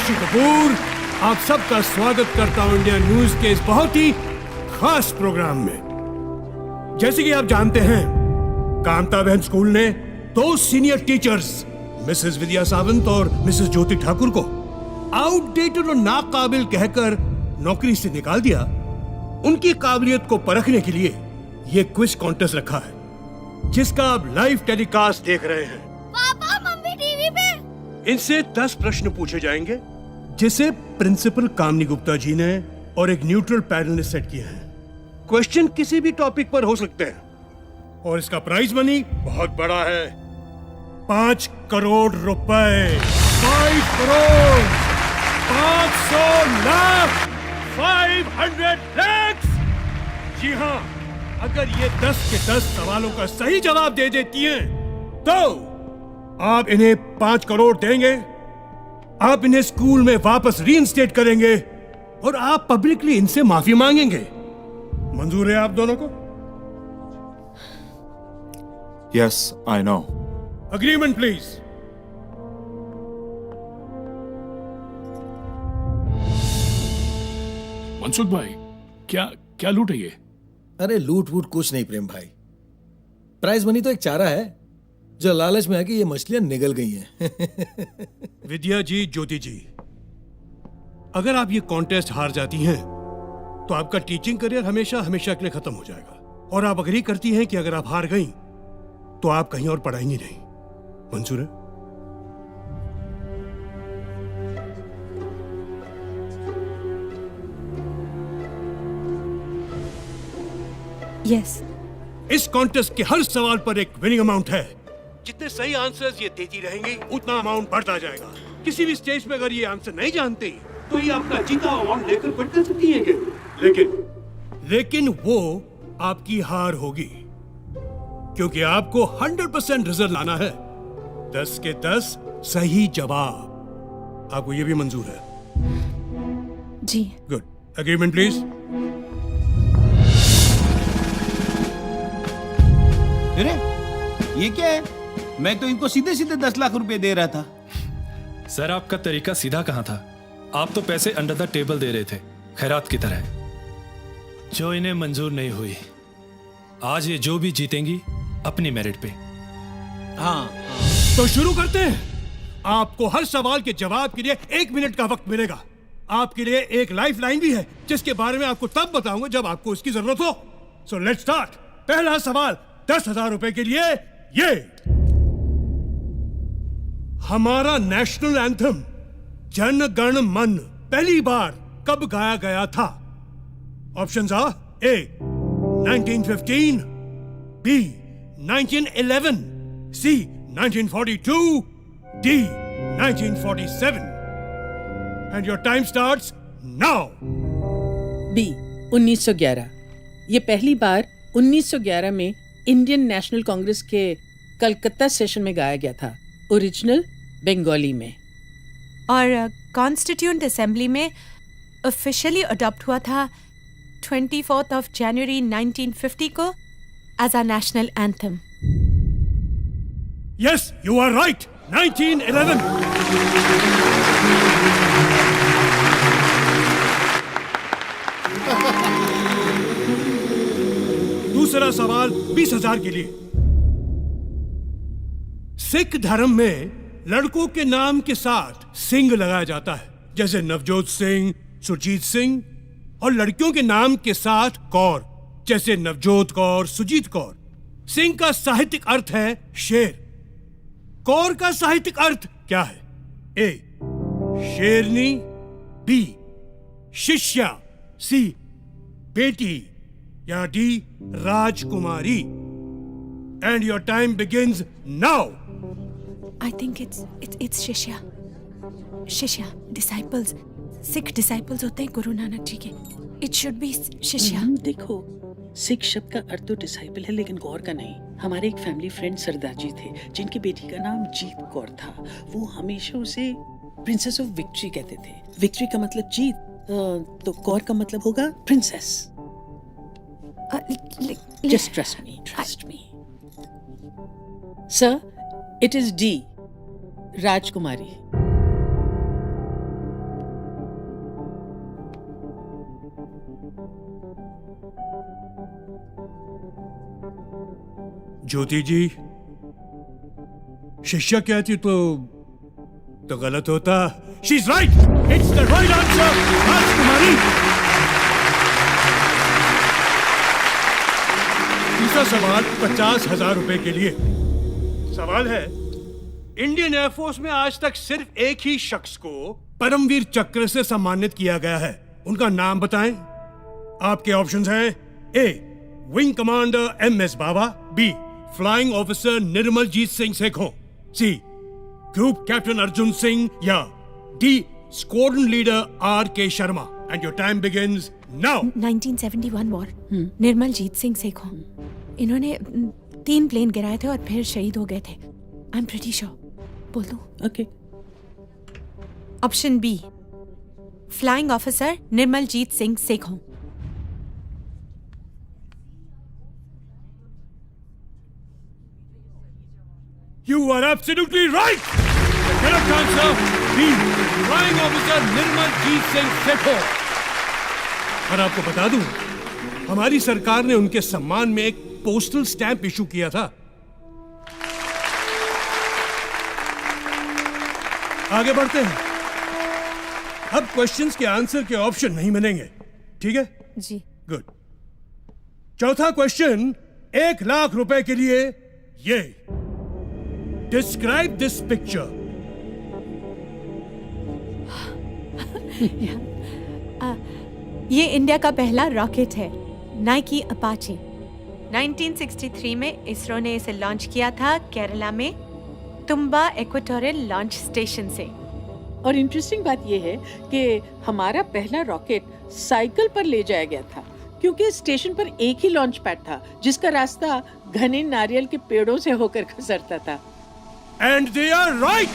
ऋषि कपूर आप सबका स्वागत करता हूं इंडिया न्यूज के इस बहुत ही खास प्रोग्राम में। जैसे कि आप जानते हैं, कांता बहन स्कूल ने 2 सीनियर टीचर्स मिसेस विद्या सावंत और मिसेस ज्योति ठाकुर को आउटडेटेड और नाकाबिल कहकर नौकरी से निकाल दिया। उनकी काबिलियत को परखने के लिए ये क्विज कॉन्टेस्ट रखा है, जिसका आप लाइव टेलीकास्ट देख रहे हैं। पापा, मम्मी टीवी पे। इनसे 10 प्रश्न पूछे जाएंगे, जिसे प्रिंसिपल कामनी गुप्ता जी ने और एक न्यूट्रल पैनल ने सेट किया है। क्वेश्चन किसी भी टॉपिक पर हो सकते हैं और इसका प्राइज मनी बहुत बड़ा है, 5 करोड़ रुपए। 5 करोड़, 500 लाख, 500 लाख। जी हाँ, अगर ये 10 के 10 सवालों का सही जवाब दे देती हैं, तो आप इन्हें 5 करोड़ देंगे, आप इन्हें स्कूल में वापस रीइंस्टेट करेंगे और आप पब्लिकली इनसे माफी मांगेंगे। मंजूर है आप दोनों को? Yes, I know. Agreement, please. Mansukh भाई, क्या क्या लूट है ये? अरे लूट वूट कुछ नहीं प्रेम भाई, प्राइज मनी तो एक चारा है जो लालच में है कि ये मछलियां निगल गई हैं। विद्या जी, ज्योति जी, अगर आप ये कॉन्टेस्ट हार जाती हैं तो आपका टीचिंग करियर हमेशा हमेशा के लिए खत्म हो जाएगा। और आप अग्री करती हैं कि अगर आप हार गई तो आप कहीं और पढ़ाएंगी नहीं। मंजूर है? यस। इस कॉन्टेस्ट के हर सवाल पर एक विनिंग अमाउंट है। जितने सही आंसर्स ये देती रहेंगी, उतना अमाउंट बढ़ता जाएगा। किसी भी स्टेज पे अगर ये आंसर नहीं जानती तो ये आपका जीता अमाउंट लेकर पढ़ कर सकती है। लेकिन वो आपकी हार होगी, क्योंकि आपको 100% रिजल्ट लाना है। 10 के 10 सही जवाब। आपको ये भी मंजूर है? जी। गुड। Agreement please. अरे ये क्या है? मैं तो इनको सीधे सीधे 10 लाख रुपए दे रहा था। सर, आपका तरीका सीधा कहाँ था? आप तो पैसे अंडर द टेबल दे रहे थे, खैरात की तरह, जो इन्हें मंजूर नहीं हुई। आज ये जो भी जीतेंगी अपनी मेरिट पे। हाँ। तो शुरू करते हैं। आपको हर सवाल के जवाब के लिए 1 मिनट का वक्त मिलेगा। आपके लिए एक लाइफ लाइन भी है, जिसके बारे में आपको तब बताऊंगा जब आपको इसकी जरूरत हो। So let's start. पहला सवाल 10,000 रुपए के लिए। ये हमारा नेशनल एंथम जन गण मन पहली बार कब गाया गया था? Options are A 1915, B 1911, C 1942, D 1947। And your time starts now. B 1911। ये पहली बार 1911 में इंडियन नेशनल कांग्रेस के कलकत्ता सेशन में गाया गया था, ओरिजिनल बंगाली में। और कॉन्स्टिट्यूएंट असेंबली में ऑफिशियली अडॉप्ट हुआ था 24 जनवरी 1950 को as a national anthem. Yes, you are right. 1911। दूसरा सवाल 20,000 के लिए। सिख धर्म में लड़कों के नाम के साथ सिंह लगाया जाता है, जैसे नवजोत सिंह, सुरजीत सिंह, और लड़कियों के नाम के साथ कौर, जैसे नवजोत कौर, सुजीत कौर। सिंह का साहित्यिक अर्थ है शेर। कौर का साहित्यिक अर्थ क्या है? ए शेरनी, बी शिष्या, सी बेटी, या D Rajkumari. And your time begins now. I think it's शिष्या। शिष्या डिसाइपल्स, सिख डिसाइपल्स होते हैं गुरु नानक जी के। इट शुड बी शिष्या। देखो, सिख शब्द का अर्थ तो डिसाइपल है, लेकिन कौर का नहीं। हमारे एक फैमिली फ्रेंड सरदार जी थे, जिनकी बेटी का नाम जीत कौर था। वो हमेशा उसे प्रिंसेस ऑफ विक्ट्री कहते थे। विक्ट्री का मतलब जीत, तो कौर का मतलब होगा princess. Just trust me. Sir, it is D, राजकुमारी। ज्योति जी, शिष्या कहती तो गलत होता। She is right, it's the right answer. राजकुमारी। तीसरा सवाल 50,000 रुपए के लिए। सवाल है, इंडियन एयरफोर्स में आज तक सिर्फ एक ही शख्स को परमवीर चक्र से सम्मानित किया गया है। उनका नाम बताएं। आपके ऑप्शंस हैं: A, wing commander MS Baba, B, flying officer Nirmaljit Singh Sekhon, C, group captain Arjun Singh, या D, squadron leader RK Sharma. And your time begins now. 1971 war, Nirmaljit Singh Sekhon. इन्होंने 3 प्लेन गिराए थे और फिर शहीद हो गए थे। I am pretty sure. बोल दूं? Okay. Option B, flying officer Nirmaljit Singh Sekhon. You are absolutely right. The correct answer B, Flying Officer Nirmaljit Singh Sekhon. और आपको बता दूं, हमारी सरकार ने उनके सम्मान में एक पोस्टल स्टैंप इशू किया था। आगे बढ़ते हैं। अब क्वेश्चंस के आंसर के ऑप्शन नहीं मिलेंगे, ठीक है? जी। गुड। चौथा क्वेश्चन 1 लाख रुपए के लिए। ये डिस्क्राइब दिस पिक्चर। ये इंडिया का पहला रॉकेट है, नाइकी अपाचे। 1963 में इसरो ने इसे लॉन्च किया था केरला में तुम्बा इक्वेटोरियल लॉन्च स्टेशन से। और इंटरेस्टिंग बात यह है कि हमारा पहला रॉकेट साइकिल पर ले जाया गया था, क्योंकि स्टेशन पर एक ही लॉन्च पैड था जिसका रास्ता घने नारियल के पेड़ों से होकर गुजरता था। And they are right.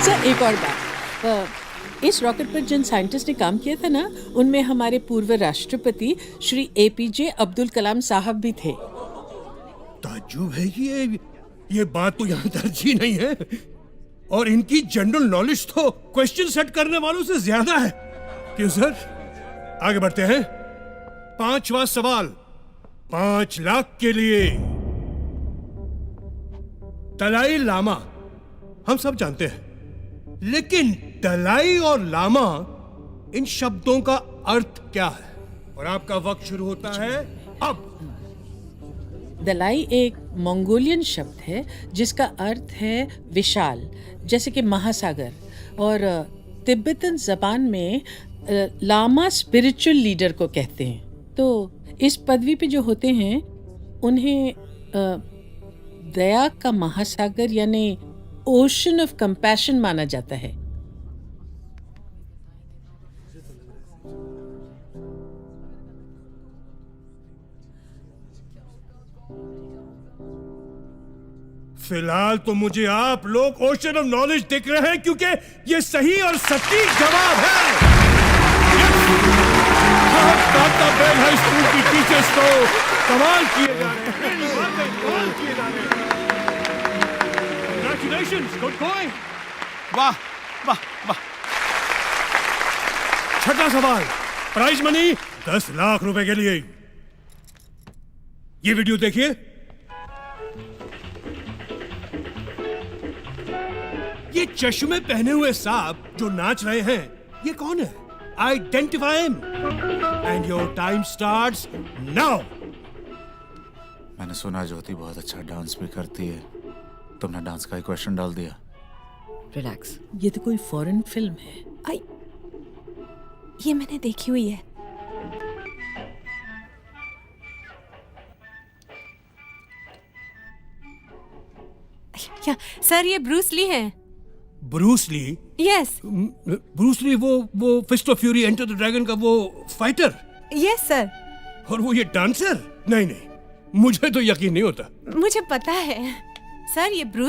Sir, एक और बात, इस रॉकेट पर जिन साइंटिस्ट ने काम किया था ना, उनमें हमारे पूर्व राष्ट्रपति श्री APJ अब्दुल कलाम साहब भी थे। ताज्जुब है कि ये बात तो यहाँ दर्ज ही नहीं है। और इनकी जनरल नॉलेज तो क्वेश्चन सेट करने वालों से ज्यादा है। क्यों सर? आगे बढ़ते हैं। 5वां सवाल 5 लाख के लिए। दलाई लामा हम सब जानते हैं, लेकिन दलाई और लामा, इन शब्दों का अर्थ क्या है? और आपका वक्त शुरू होता है अब। दलाई एक मंगोलियन शब्द है जिसका अर्थ है विशाल, जैसे कि महासागर। और तिब्बतन जबान में लामा स्पिरिचुअल लीडर को कहते हैं। तो इस पदवी पे जो होते हैं उन्हें दया का महासागर यानी ओशन ऑफ कंपैशन माना जाता है। फिलहाल तो मुझे आप लोग ओशन ऑफ नॉलेज दिख रहे हैं, क्योंकि ये सही और सटीक जवाब है। हाई स्कूल की टीचर्स तो कमाल किए जा रहे हैं, कमाल किए जा रहे हैं। Congratulations, good going. वाह वाह वाह। छठा सवाल, प्राइज मनी 10 लाख रुपए के लिए। ये वीडियो देखिए। ये चश्मे पहने हुए सांप जो नाच रहे हैं, ये कौन है? Identify him and your time starts now. मैंने सुना ज्योति बहुत अच्छा डांस भी करती है। तुमने डांस का ही क्वेश्चन डाल दिया। रिलैक्स। ये तो कोई फॉरेन फिल्म है। आई, ये मैंने देखी हुई है। क्या सर, ये ब्रूस ली है? Bruce Lee? Yes Bruce Lee वो Fist of Fury Enter the Dragon का वो फाइटर? Yes sir. और वो ये डांसर? नहीं, मुझे तो यकीन नहीं होता। मुझे पता है सर, ये ब्रूस